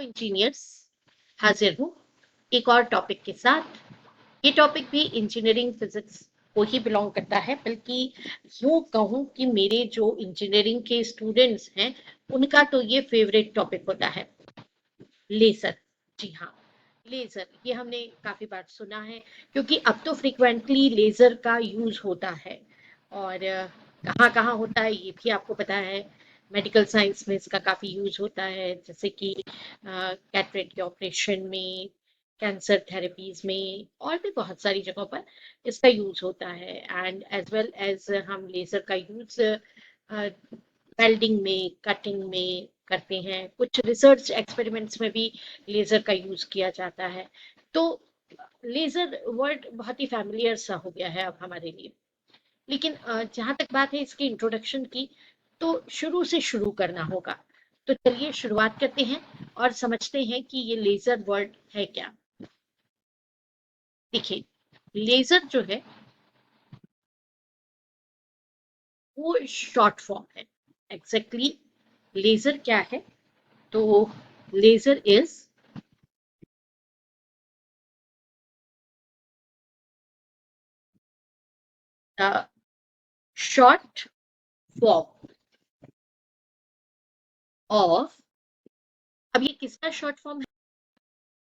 Hello engineers, हाजिर हूँ एक और टॉपिक के साथ। ये टॉपिक भी इंजीनियरिंग फिजिक्स को ही बिलोंग करता है, बल्कि यूं कहूँ कि मेरे जो इंजीनियरिंग के स्टूडेंट्स हैं उनका तो ये फेवरेट टॉपिक होता है, लेजर। जी हाँ, लेजर ये हमने काफी बार सुना है, क्योंकि अब तो फ्रिक्वेंटली लेजर का यूज होता है। और कहाँ कहाँ होता है ये भी आपको पता है। मेडिकल साइंस में इसका काफी यूज होता है, जैसे कि कैटरेक्ट के ऑपरेशन में, कैंसर थेरेपीज में, और भी बहुत सारी जगहों पर इसका यूज होता है। एंड एज वेल एज हम लेजर का यूज वेल्डिंग में, कटिंग में करते हैं। कुछ रिसर्च एक्सपेरिमेंट्स में भी लेजर का यूज किया जाता है। तो लेजर वर्ड बहुत ही फैमिलियर सा हो गया है अब हमारे लिए। लेकिन जहां तक बात है इसके इंट्रोडक्शन की, तो शुरू से शुरू करना होगा। तो चलिए शुरुआत करते हैं और समझते हैं कि ये लेजर वर्ड है क्या। देखिए, लेजर जो है वो शॉर्ट फॉर्म है। एग्जैक्टली लेजर क्या है? तो laser is the short form of, अब ये किसका शॉर्ट फॉर्म है?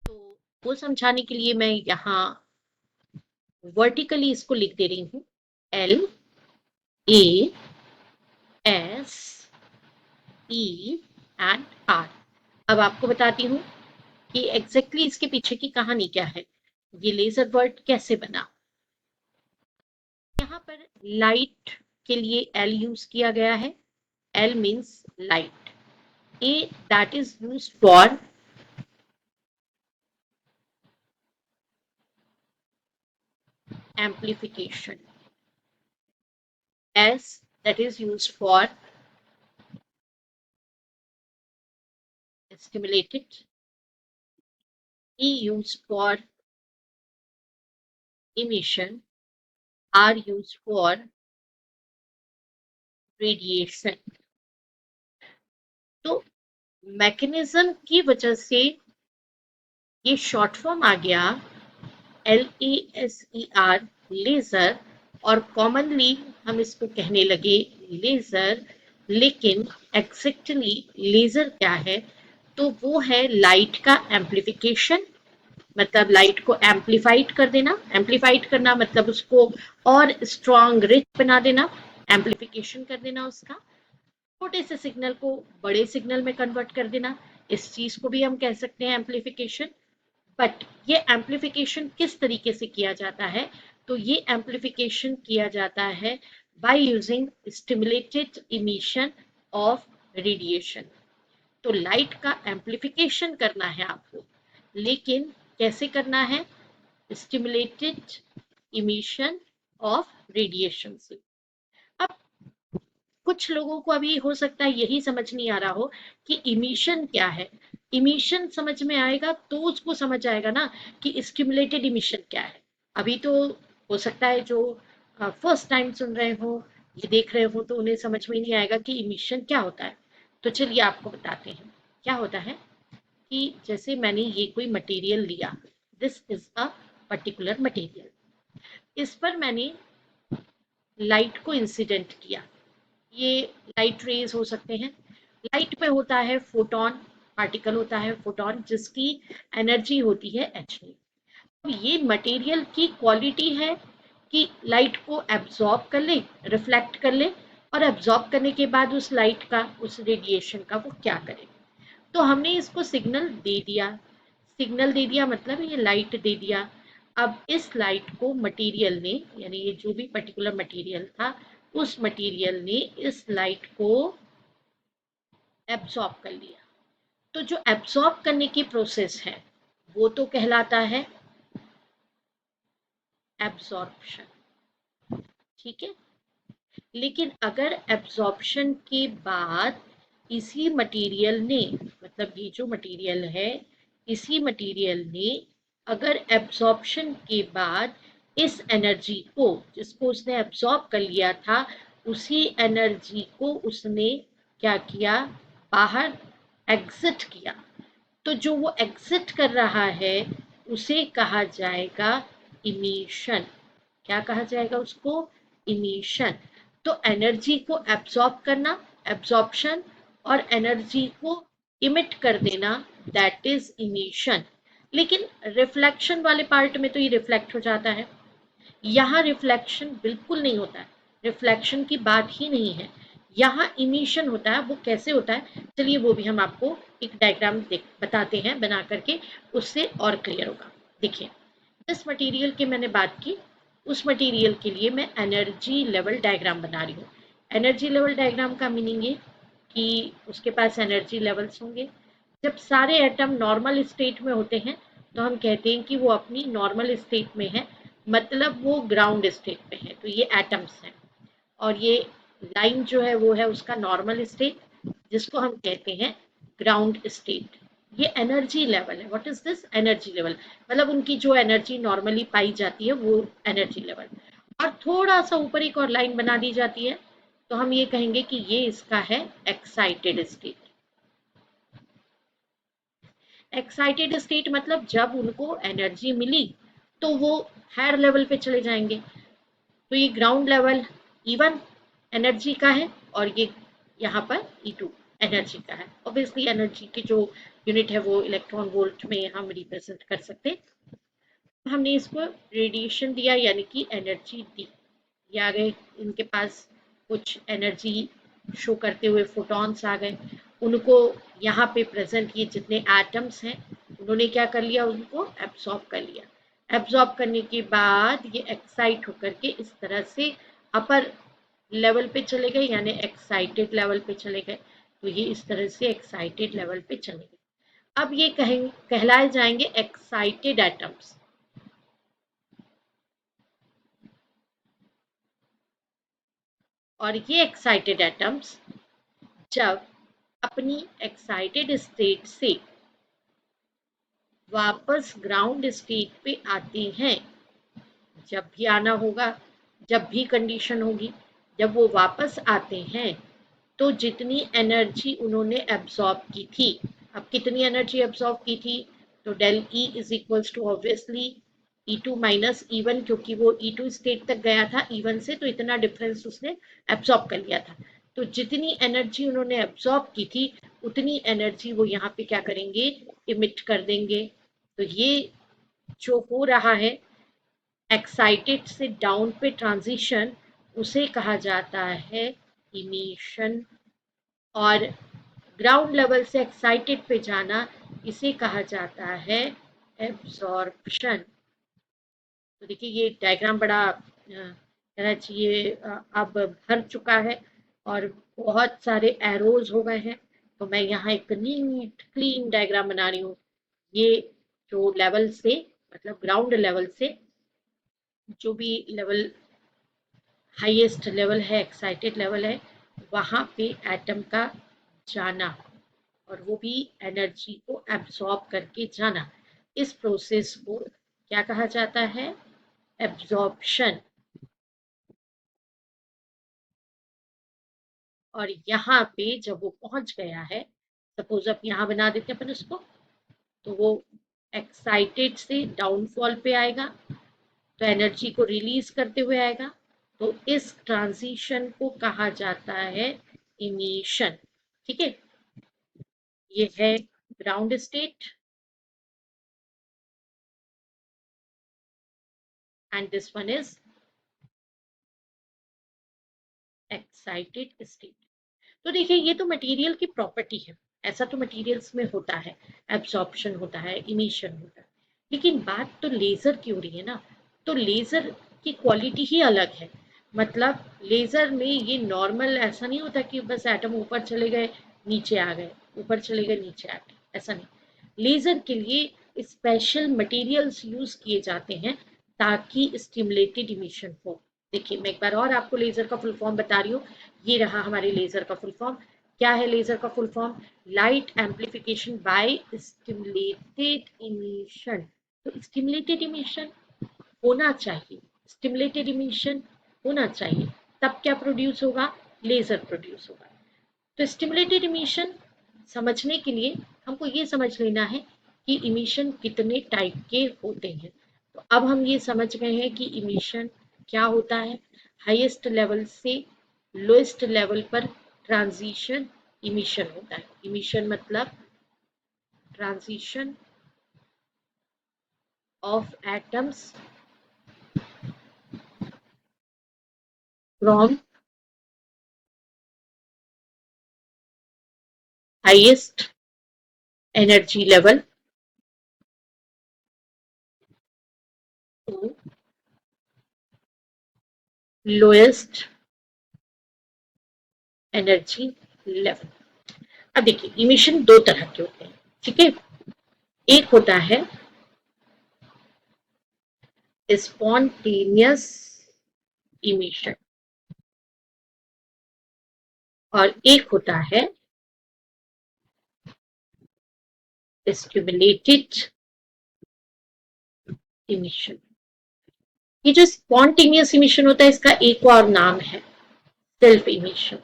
तो वो समझाने के लिए मैं यहाँ वर्टिकली इसको लिख दे रही हूँ। LASE and R। अब आपको बताती हूँ कि एग्जैक्टली इसके पीछे की कहानी क्या है, ये लेजर वर्ड कैसे बना। यहाँ पर लाइट के लिए L यूज किया गया है। L means light. A that is used for amplification. S that is used for stimulated. E used for emission. R used for radiation. तो मैकेनिज्म की वजह से ये शॉर्ट फॉर्म आ गया LASER, लेजर। और कॉमनली हम इसको कहने लगे लेजर। लेकिन एग्जैक्टली लेजर क्या है? तो वो है लाइट का एम्प्लीफिकेशन, मतलब लाइट को एम्प्लीफाइड कर देना। एम्प्लीफाइड करना मतलब उसको और स्ट्रॉन्ग रिच बना देना, एम्प्लीफिकेशन कर देना उसका। छोटे से सिग्नल को बड़े सिग्नल में कन्वर्ट कर देना, इस चीज को भी हम कह सकते हैं एम्प्लीफिकेशन। बट ये एम्प्लीफिकेशन किस तरीके से किया जाता है? तो ये एम्प्लीफिकेशन किया जाता है by using stimulated emission of radiation. तो लाइट का एम्प्लीफिकेशन करना है आपको, लेकिन कैसे करना है? स्टिमुलेटेड इमिशन ऑफ रेडिएशन से। अब कुछ लोगों को अभी हो सकता है यही समझ नहीं आ रहा हो कि इमिशन क्या है। इमिशन समझ में आएगा तो उसको समझ आएगा ना कि स्टिमुलेटेड इमिशन क्या है। अभी तो हो सकता है जो फर्स्ट टाइम सुन रहे हो, ये देख रहे हो, तो उन्हें समझ में नहीं आएगा कि इमिशन क्या होता है। तो चलिए आपको बताते हैं क्या होता है। कि जैसे मैंने ये कोई मटेरियल लिया, this is a particular material, इस पर मैंने लाइट को इंसिडेंट किया। ये लाइट रेज हो सकते हैं। लाइट में होता है फोटोन, पार्टिकल होता है फोटोन, जिसकी एनर्जी होती है hν। अब ये मटेरियल की क्वालिटी है कि लाइट को एब्जॉर्ब कर ले, रिफ्लेक्ट कर ले, और एब्जॉर्ब करने के बाद उस लाइट का, उस रेडिएशन का वो क्या करे। तो हमने इसको सिग्नल दे दिया। सिग्नल दे दिया मतलब ये लाइट दे दिया। अब इस लाइट को मटेरियल ने, यानी ये जो भी पर्टिकुलर मटेरियल था, उस मटेरियल ने इस लाइट को एब्सॉर्ब कर लिया। तो जो एब्सॉर्ब करने की प्रोसेस है वो तो कहलाता है एब्सॉर्प्शन। ठीक है। लेकिन अगर एब्जॉर्प्शन के बाद इसी मटेरियल ने, मतलब ये जो मटेरियल है, इसी मटेरियल ने अगर एब्जॉर्प्शन के बाद इस एनर्जी को, जिसको उसने एब्जॉर्ब कर लिया था, उसी एनर्जी को उसने क्या किया? बाहर एग्जिट किया। तो तो जो वो एग्जिट कर रहा है उसे कहा जाएगा इमिशन। क्या कहा जाएगा उसको? इमिशन। तो एनर्जी को एब्जॉर्ब करना, एब्जॉर्प्शन, और एनर्जी को इमिट कर देना, दैट इज इमिशन। लेकिन रिफ्लेक्शन वाले पार्ट में तो ये रिफ्लेक्ट हो जाता है, यहाँ रिफ्लेक्शन बिल्कुल नहीं होता है, रिफ्लेक्शन की बात ही नहीं है, यहाँ इमिशन होता है। वो कैसे होता है, चलिए वो भी हम आपको एक डायग्राम देख बताते हैं बना करके, उससे और क्लियर होगा। देखिए, जिस मटेरियल की मैंने बात की, उस मटेरियल के लिए मैं एनर्जी लेवल डायग्राम बना रही हूँ। एनर्जी लेवल डायग्राम का मीनिंग ये कि उसके पास एनर्जी लेवल्स होंगे। जब सारे एटम नॉर्मल स्टेट में होते हैं तो हम कहते हैं कि वो अपनी नॉर्मल स्टेट में है, मतलब वो ग्राउंड स्टेट में है। तो ये एटम्स हैं, और ये लाइन जो है वो है उसका नॉर्मल स्टेट, जिसको हम कहते हैं ग्राउंड स्टेट। ये एनर्जी लेवल है। What is this? Energy level, मतलब उनकी जो एनर्जी नॉर्मली पाई जाती है वो एनर्जी लेवल। और थोड़ा सा ऊपर एक और लाइन बना दी जाती है, तो हम ये कहेंगे कि ये इसका है एक्साइटेड स्टेट। एक्साइटेड स्टेट मतलब जब उनको एनर्जी मिली तो वो हायर लेवल पे चले जाएंगे। तो ये ग्राउंड लेवल E1 एनर्जी का है, और ये यहाँ पर E2 एनर्जी का है। ऑब्वियसली एनर्जी की जो यूनिट है वो इलेक्ट्रॉन वोल्ट में हम रिप्रेजेंट कर सकते हैं। हमने इसको रेडिएशन दिया, यानी कि एनर्जी दी। ये आ गए इनके पास कुछ एनर्जी शो करते हुए फोटॉन्स आ गए। उनको यहाँ पे प्रेजेंट ये जितने एटम्स हैं उन्होंने क्या कर लिया, उनको एब्सॉर्ब कर लिया। एब्सॉर्ब करने के बाद ये एक्साइट होकर के इस तरह से अपर लेवल पे चले गए, यानी एक्साइटेड लेवल पे चले गए। तो ये इस तरह से एक्साइटेड लेवल पे चले गए। अब ये कहलाए जाएंगे एक्साइटेड एटम्स। और ये एक्साइटेड एटम्स जब अपनी एक्साइटेड स्टेट से वापस ग्राउंड स्टेट पे आते हैं, जब भी आना होगा, जब भी कंडीशन होगी, जब वो वापस आते हैं तो जितनी एनर्जी उन्होंने एब्सॉर्ब की थी, अब कितनी एनर्जी एब्सॉर्ब की थी, तो del E is equals to obviously E2 minus E1, क्योंकि वो E2 स्टेट तक गया था E1 से, तो इतना डिफरेंस उसने एब्सॉर्ब कर लिया था। तो जितनी एनर्जी उन्होंने एब्सॉर्ब की थी उतनी एनर्जी वो यहाँ पे क्या करेंगे, इमिट कर देंगे। तो ये जो हो रहा है एक्साइटेड से डाउन पे ट्रांजिशन, उसे कहा जाता है इमिशन। और ग्राउंड लेवल से एक्साइटेड पे जाना, इसे कहा जाता है एब्जॉर्प्शन। तो देखिए ये डायग्राम बड़ा कहना चाहिए अब भर चुका है, और बहुत सारे एरोज हो गए हैं। तो मैं यहाँ एक नीट क्लीन डायग्राम बना रही हूँ। ये जो लेवल से, मतलब ग्राउंड लेवल से जो भी लेवल हाईएस्ट लेवल है, एक्साइटेड लेवल है, वहां पे एटम का जाना, और वो भी एनर्जी को एब्सॉर्ब करके जाना, इस प्रोसेस को क्या कहा जाता है, एब्जॉर्प्शन। और यहाँ पे जब वो पहुंच गया है, सपोज अब यहाँ बना देते हैं अपन उसको, तो वो एक्साइटेड से डाउनफॉल पे आएगा, तो एनर्जी को रिलीज करते हुए आएगा। तो इस ट्रांजिशन को कहा जाता है इमिशन। ठीक है, ये है ground state and this one is excited state. तो देखिए ये तो मटेरियल की प्रॉपर्टी है, ऐसा तो मटेरियल्स में होता है, एब्जॉर्प्शन होता है, इमिशन होता है। लेकिन बात तो लेजर की हो रही है ना, तो लेजर की क्वालिटी ही अलग है। मतलब लेजर में ये नॉर्मल ऐसा नहीं होता कि बस एटम ऊपर चले गए नीचे आ गए, ऊपर चले गए नीचे आ गए, ऐसा नहीं। लेजर के लिए स्पेशल मटेरियल्स यूज किए जाते हैं ताकि स्टिमुलेटेड इमिशन हो। देखिए मैं एक बार और आपको लेजर का फुल फॉर्म बता रही हूँ। ये रहा हमारे लेजर का फुल फॉर्म। क्या है लेजर का full form? Light amplification by stimulated emission. तो स्टिमुलेटेड इमिशन होना चाहिए, स्टिमुलेटेड इमिशन होना चाहिए, तब क्या प्रोड्यूस होगा, लेजर प्रोड्यूस होगा। तो स्टिमुलेटेड इमिशन समझने के लिए हमको ये समझ लेना है कि इमिशन कितने टाइप के होते हैं। तो अब हम ये समझ गए हैं कि इमिशन क्या होता है। हाईएस्ट लेवल से लोएस्ट लेवल पर ट्रांजिशन इमिशन होता है। इमिशन मतलब transition of atoms from highest energy level to lowest energy level. अब देखिए इमिशन दो तरह के होते हैं, ठीक है। एक होता है स्पॉन्टेनियस इमिशन और एक होता है स्टिमुलेटेड इमिशन। ये जो स्पॉन्टेनियस इमिशन होता है इसका एक और नाम है सेल्फ इमिशन,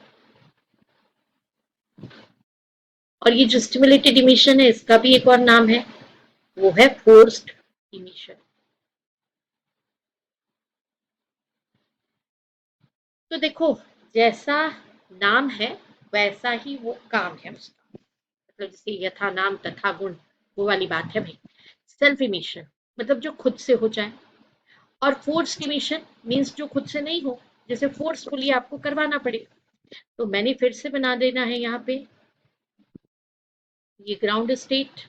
और ये जो स्टिमुलेटेड इमिशन है इसका भी एक और नाम है, वो है फोर्स्ड इमिशन। तो देखो जैसा नाम है वैसा ही वो काम है उसका, मतलब जैसे यथा नाम तथा गुण, वो वाली बात है भाई। सेल्फ इमिशन मतलब जो खुद से हो जाए, और फोर्स इमिशन मीन्स जो खुद से नहीं हो, जैसे फोर्सफुली आपको करवाना पड़े। तो मैंने फिर से बना देना है यहाँ पे ये ग्राउंड स्टेट,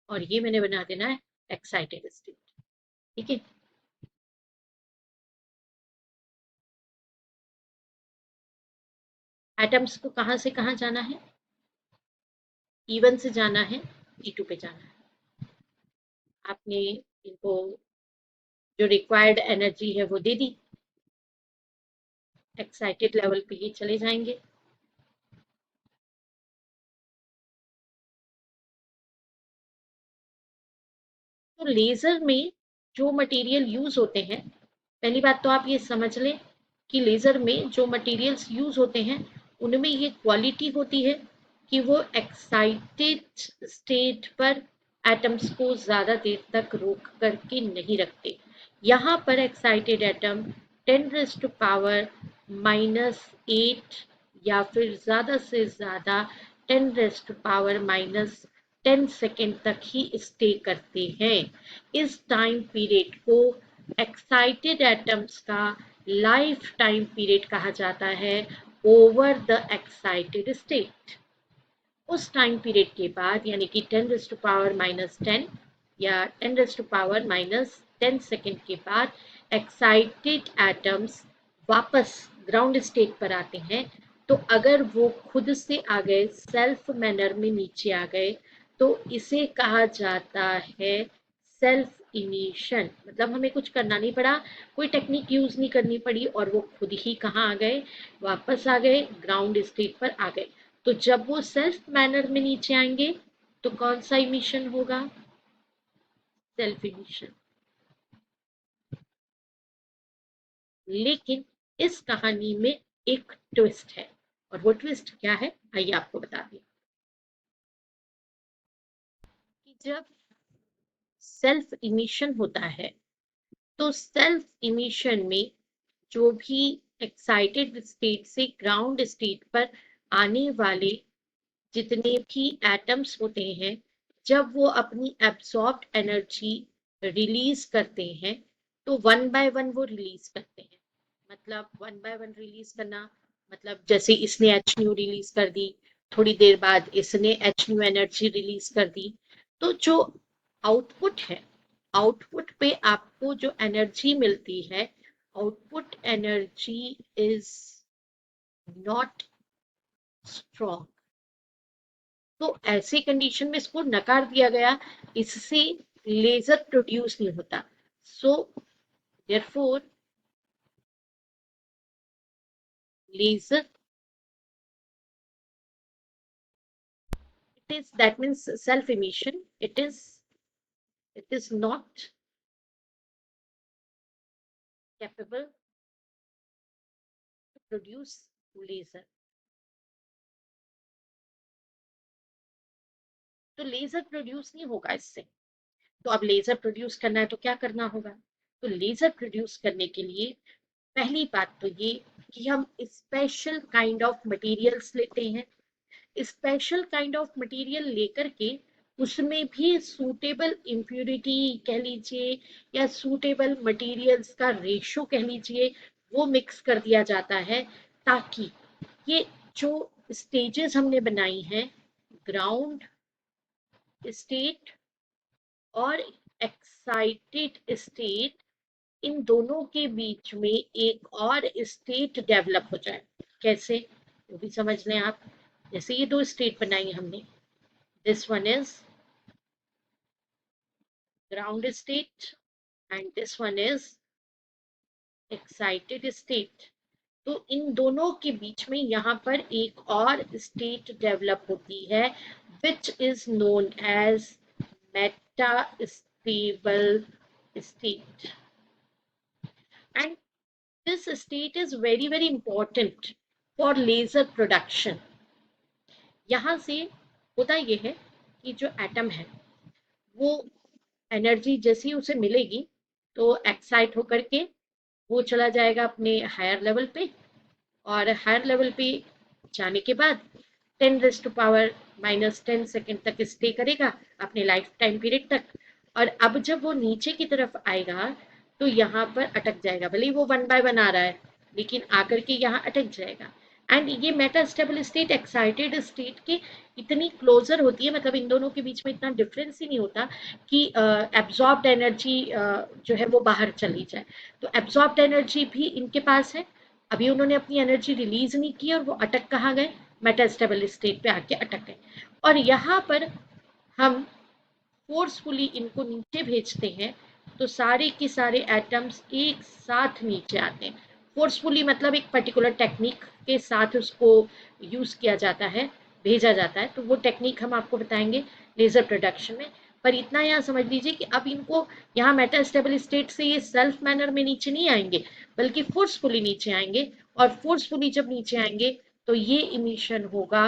और ये मैंने बना देना है एक्साइटेड स्टेट, ठीक है। एटम्स को कहाँ से कहाँ जाना है, E1 से जाना है E2 पे जाना है। आपने इनको जो रिक्वायर्ड एनर्जी है वो दे दी, एक्साइटेड लेवल पे ये चले जाएंगे। तो लेजर में जो मटेरियल यूज होते हैं, पहली बात तो आप ये समझ लें कि लेजर में जो मटेरियल्स यूज होते हैं उनमें ये क्वालिटी होती है कि वो एक्साइटेड स्टेट पर एटम्स को ज्यादा देर तक रोक करके नहीं रखते। यहाँ पर एक्साइटेड एटम 10⁻⁻8 या फिर ज्यादा से ज्यादा 10⁻⁻10 सेकेंड तक ही स्टे करते हैं। इस टाइम पीरियड को एक्साइटेड एटम्स का लाइफ टाइम पीरियड कहा जाता है ओवर द एक्साइटेड स्टेट। उस टाइम पीरियड के बाद यानी कि 10⁻⁻10 या 10⁻⁻10 सेकेंड के बाद एक्साइटेड एटम्स वापस ग्राउंड स्टेट पर आते हैं। तो अगर वो खुद से आ गए, सेल्फ मैनर में नीचे आ गए, तो इसे कहा जाता है सेल्फ इमिशन। मतलब हमें कुछ करना नहीं पड़ा, कोई टेक्निक यूज नहीं करनी पड़ी, और वो खुद ही कहाँ आ गए, वापस आ गए, ग्राउंड स्टेट पर आ गए। तो जब वो सेल्फ मैनर में नीचे आएंगे तो कौन सा इमिशन होगा, सेल्फ इमिशन। लेकिन इस कहानी में एक ट्विस्ट है, और वो ट्विस्ट क्या है आइए आपको बता दें। कि जब सेल्फ इमिशन होता है तो सेल्फ इमिशन में जो भी एक्साइटेड स्टेट से ग्राउंड स्टेट पर आने वाले जितने भी एटम्स होते हैं, जब वो अपनी एब्सॉर्ब्ड एनर्जी रिलीज करते हैं तो वन बाय वन वो रिलीज करते हैं। मतलब वन बाय वन रिलीज करना, मतलब जैसे इसने एच न्यू रिलीज कर दी, थोड़ी देर बाद इसने एच न्यू एनर्जी रिलीज कर दी। तो जो आउटपुट है, आउटपुट पे आपको जो एनर्जी मिलती है, output energy is not strong. तो ऐसी कंडीशन में इसको नकार दिया गया, इससे लेजर प्रोड्यूस नहीं होता। So therefore laser, it is, that means self emission, it is not capable to produce laser। तो लेजर प्रोड्यूस नहीं होगा इससे। तो अब लेजर प्रोड्यूस करना है तो क्या करना होगा? तो लेजर प्रोड्यूस करने के लिए पहली बात तो ये कि हम स्पेशल काइंड ऑफ मटेरियल्स लेते हैं। स्पेशल काइंड ऑफ मटेरियल लेकर के उसमें भी सूटेबल इम्प्यूरिटी कह लीजिए या सूटेबल मटेरियल्स का रेशो कह लीजिए, वो मिक्स कर दिया जाता है, ताकि ये जो स्टेजेस हमने बनाई हैं, ग्राउंड स्टेट और एक्साइटेड स्टेट, इन दोनों के बीच में एक और स्टेट डेवलप हो जाए। कैसे, वो भी समझ लें आप। जैसे ये दो स्टेट बनाई हमने, this one is ground state and this one is excited state। तो इन दोनों के बीच में यहाँ पर एक और स्टेट डेवलप होती है which is known as metastable state, and this state is very important for laser production। यहाँ से होता यह है कि जो एटम है वो एनर्जी जैसी उसे मिलेगी तो एक्साइट होकर के वो चला जाएगा अपने हायर लेवल पे, और हायर लेवल पे जाने के बाद 10⁻⁻10 सेकेंड तक स्टे करेगा अपने लाइफ टाइम पीरियड तक। और अब जब वो नीचे की तरफ आएगा तो यहाँ पर अटक जाएगा, भले ही वो 1 by 1 आ रहा है लेकिन आकर के यहाँ अटक जाएगा। एंड ये मेटास्टेबल स्टेट एक्साइटेड स्टेट के इतनी क्लोजर होती है, मतलब इन दोनों के बीच में इतना डिफरेंस ही नहीं होता कि एब्जॉर्ब्ड एनर्जी जो है वो बाहर चली जाए। तो एब्जॉर्ब्ड एनर्जी भी इनके पास है, अभी उन्होंने अपनी एनर्जी रिलीज नहीं की और वो अटक कहाँ गए, मेटास्टेबल स्टेट पे आके अटक गए। और यहाँ पर हम फोर्सफुली इनको नीचे भेजते हैं तो सारे के सारे एटम्स एक साथ नीचे आते हैं। फोर्सफुली मतलब एक पर्टिकुलर टेक्निक के साथ उसको यूज किया जाता है, भेजा जाता है। तो वो टेक्निक हम आपको बताएंगे लेजर प्रोडक्शन में। पर इतना यहाँ समझ लीजिए कि अब इनको यहाँ मेटास्टेबल स्टेट से ये सेल्फ मैनर में नीचे नहीं आएंगे बल्कि फोर्सफुली नीचे आएंगे, और फोर्सफुली जब नीचे आएंगे तो ये इमिशन होगा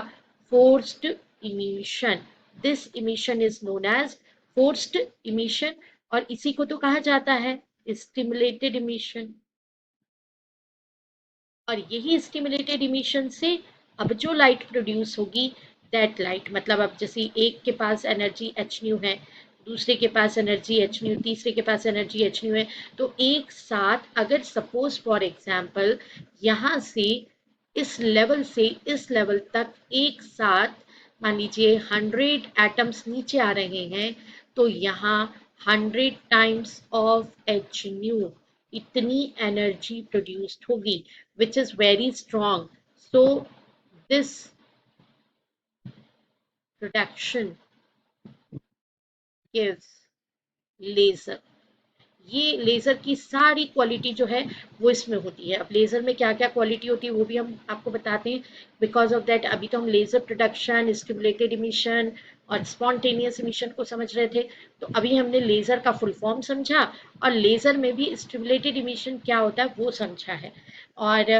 forced emission. This emission is known as forced emission, और इसी को तो कहा जाता है स्टिमुलेटेड इमिशन। और यही स्टिमुलेटेड इमिशन से अब जो लाइट प्रोड्यूस होगी, दैट लाइट मतलब अब जैसे एक के पास एनर्जी एच न्यू है, दूसरे के पास एनर्जी एच न्यू, तीसरे के पास एनर्जी एच न्यू है, तो एक साथ अगर सपोज फॉर एग्जांपल यहाँ से इस लेवल से इस लेवल तक एक साथ मान लीजिए 100 एटम्स नीचे आ रहे हैं, तो यहाँ 100 टाइम्स ऑफ एच न्यू इतनी एनर्जी प्रोड्यूस्ड होगी which is very strong। So this production gives laser। ये लेजर की सारी क्वालिटी जो है वो इसमें होती है। अब लेजर में क्या क्या क्वालिटी होती है वो भी हम आपको बताते हैं। बिकॉज ऑफ दैट अभी तो हम लेजर प्रोडक्शन, स्टिमुलेटेड इमिशन और स्पॉन्टेनियस इमिशन को समझ रहे थे, तो अभी हमने लेजर का फुल फॉर्म समझा और लेजर में भी स्टिमुलेटेड इमिशन क्या होता है वो समझा है। और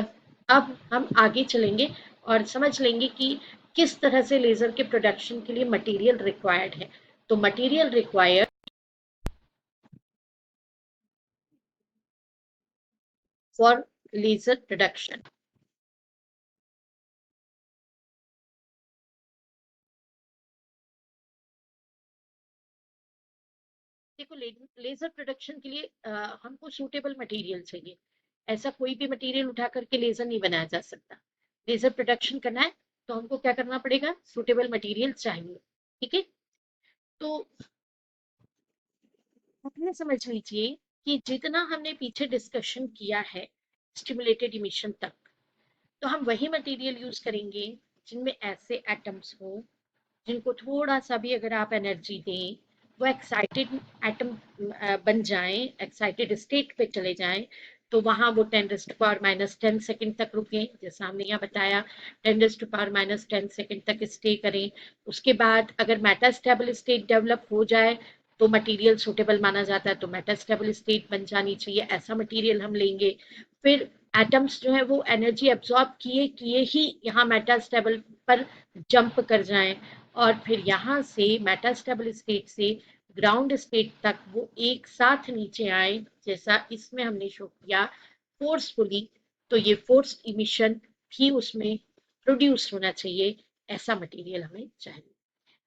अब हम आगे चलेंगे और समझ लेंगे कि किस तरह से लेजर के प्रोडक्शन के लिए मटेरियल रिक्वायर्ड है। तो material required for laser production. देखो लेजर प्रोडक्शन के लिए हमको सूटेबल मटेरियल चाहिए। ऐसा कोई भी मटेरियल उठा करके लेजर नहीं बनाया जा सकता। लेजर प्रोडक्शन करना है तो हमको क्या करना पड़ेगा, सूटेबल मटेरियल चाहिए। ठीक है, तो अपने समझ लीजिए कि जितना हमने पीछे डिस्कशन किया है स्टिमुलेटेड इमिशन तक, तो हम वही मटेरियल यूज करेंगे जिनमें ऐसे एटम्स हो जिनको थोड़ा सा भी अगर आप एनर्जी दें वो एक्साइटेड एटम बन जाएं, एक्साइटेड स्टेट पे चले जाएं, तो वहां वो 10⁻⁻10 सेकेंड तक रुकें, जैसा हमने यहाँ बताया 10⁻⁻10 सेकेंड तक स्टे करें। उसके बाद अगर मेटास्टेबल स्टेट डेवलप हो जाए तो मटेरियल सूटेबल माना जाता है, तो मेटास्टेबल स्टेट बन जानी चाहिए, ऐसा मटेरियल हम लेंगे। फिर एटम्स जो है वो एनर्जी एब्जॉर्ब किए किए ही यहाँ मेटास्टेबल पर जंप कर जाएं, और फिर यहाँ से मेटास्टेबल स्टेट से ग्राउंड स्टेट तक वो एक साथ नीचे आए, जैसा इसमें हमने शो किया फोर्सफुली। तो ये फोर्स इमिशन भी उसमें प्रोड्यूस होना चाहिए, ऐसा मटेरियल हमें चाहिए।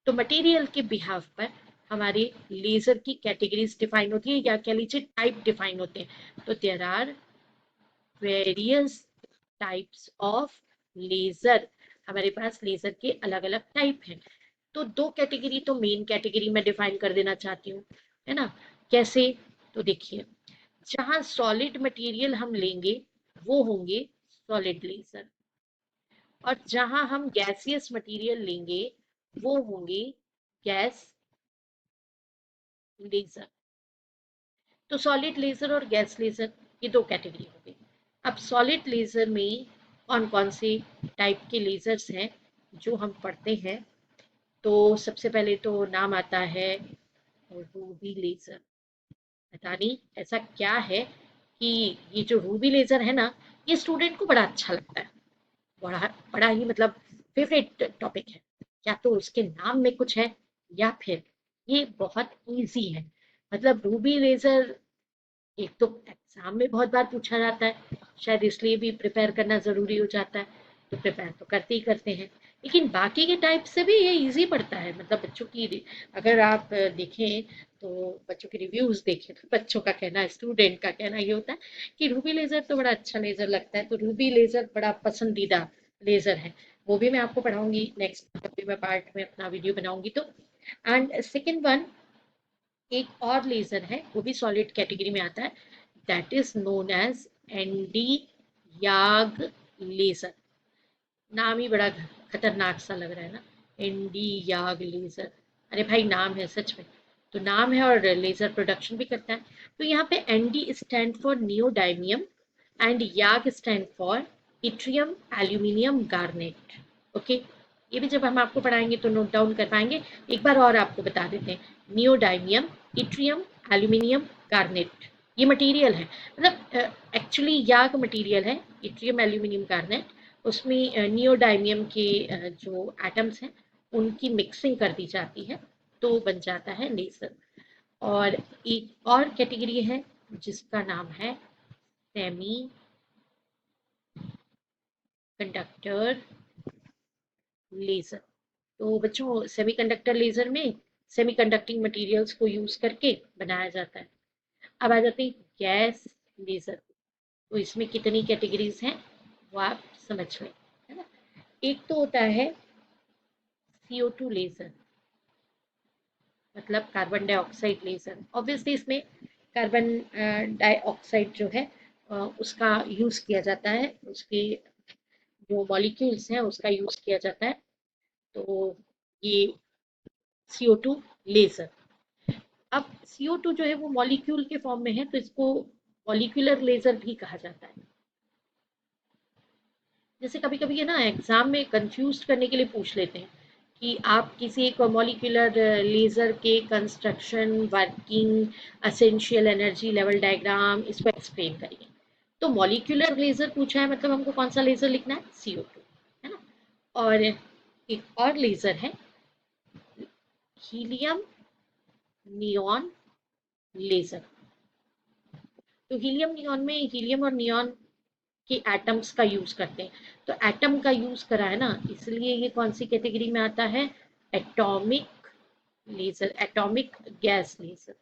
तो मटेरियल के बिहाफ पर हमारे लेजर की कैटेगरीज डिफाइन होती है, या कह लीजिए टाइप डिफाइन होते हैं। तो there are various types of laser. हमारे पास लेजर के अलग अलग टाइप हैं। तो दो कैटेगरी तो मेन कैटेगरी में डिफाइन कर देना चाहती हूँ, है ना। कैसे? तो देखिए, जहां सॉलिड मटेरियल हम लेंगे वो होंगे सॉलिड लेजर, और जहां हम गैसियस मटेरियल लेंगे वो होंगे गैस लेजर। तो सॉलिड लेजर और गैस लेजर, ये दो कैटेगरी हो गई। अब सॉलिड लेजर में कौन कौन से टाइप के लेजर्स हैं जो हम पढ़ते हैं? तो सबसे पहले तो नाम आता है रूबी लेजर। पता नहीं ऐसा क्या है कि ये जो रूबी लेजर है ना, ये स्टूडेंट को बड़ा अच्छा लगता है, बड़ा बड़ा ही मतलब फेवरेट टॉपिक है। या तो उसके नाम में कुछ है, या फिर ये बहुत इजी है। मतलब रूबी लेजर एक तो एग्जाम में बहुत बार पूछा जाता है, शायद इसलिए भी प्रिपेयर करना जरूरी हो जाता है। तो प्रिपेयर तो करते ही करते हैं, लेकिन बाकी के टाइप से भी ये इजी पड़ता है। मतलब बच्चों की अगर आप देखें, तो बच्चों के रिव्यूज देखें, तो बच्चों का कहना, स्टूडेंट का कहना ये होता है कि रूबी लेजर तो बड़ा अच्छा लेजर लगता है। तो रूबी लेजर बड़ा पसंदीदा लेजर है। वो भी मैं आपको पढ़ाऊंगी नेक्स्ट, जब भी मैं पार्ट में अपना वीडियो बनाऊंगी तो। एंड सेकेंड वन, एक और लेजर है, वो भी सॉलिड कैटेगरी में आता है, that is known as ND YAG laser. नाम ही बड़ा खतरनाक सा लग रहा है ना, एनडी याग लेजर। अरे भाई नाम है सच में, तो नाम है और लेजर प्रोडक्शन भी करता है। तो यहाँ पे ND stand for neodymium and YAG stand for yttrium aluminium garnet. Okay, ये भी जब हम आपको पढ़ाएंगे तो नोट डाउन कर पाएंगे। एक बार और आपको बता देते हैं, नियोडाइमियम, इट्रियम, एल्यूमिनियम, कार्नेट, ये मटेरियल है। मतलब एक्चुअली याग मटेरियल है, इट्रियम एल्यूमिनियम कार्नेट। उसमें नियोडाइमियम के जो एटम्स हैं उनकी मिक्सिंग कर दी जाती है, तो बन जाता है लेजर। और एक और कैटेगरी है जिसका नाम है सेमी कंडक्टर लेजर। तो बच्चों, सेमीकंडक्टर लेजर में सेमीकंडक्टिंग मटेरियल्स को यूज करके बनाया जाता है। अब आ जाते हैं गैस लेजर। तो इसमें कितनी कैटेगरीज हैं वो आप समझ लें, है ना। एक तो होता है CO2 लेजर, मतलब कार्बन डाइऑक्साइड लेजर। ऑब्वियसली इसमें कार्बन डाइऑक्साइड जो है उसका यूज किया जाता है, उसके जो मॉलिक्यूल्स हैं उसका यूज किया जाता है। तो ये CO2 लेजर। अब CO2 जो है वो मॉलिक्यूल के फॉर्म में है, तो इसको मॉलिक्यूलर लेजर भी कहा जाता है। जैसे कभी कभी है ना, एग्जाम में कंफ्यूज करने के लिए पूछ लेते हैं कि आप किसी एक मॉलिक्यूलर लेजर के construction, working, essential energy level diagram, इसको एक्सप्लेन करिए। तो मॉलिक्यूलर लेजर पूछा है, मतलब हमको कौन सा लेजर लिखना है? CO2, है ना। और एक और लेजर है हीलियम नियॉन लेजर। तो हीलियम नियॉन में हीलियम और नियॉन के एटम्स का यूज करते हैं। तो एटम का यूज करा है ना, इसलिए ये कौन सी कैटेगरी में आता है? Atomic laser, atomic gas laser.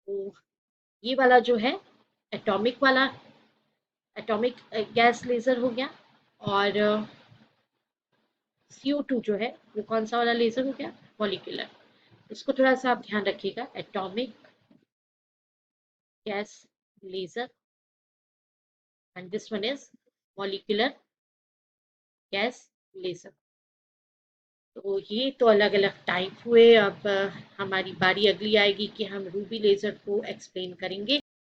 तो ये वाला जो है एटॉमिक वाला, एटॉमिक गैस लेजर हो गया। और CO2 जो है वो कौन सा वाला लेजर हो गया? मॉलिक्यूलर। इसको थोड़ा सा आप ध्यान रखिएगा, atomic gas laser, and this one is molecular gas laser. तो ये तो अलग अलग टाइप हुए। अब हमारी बारी अगली आएगी कि हम रूबी लेजर को एक्सप्लेन करेंगे।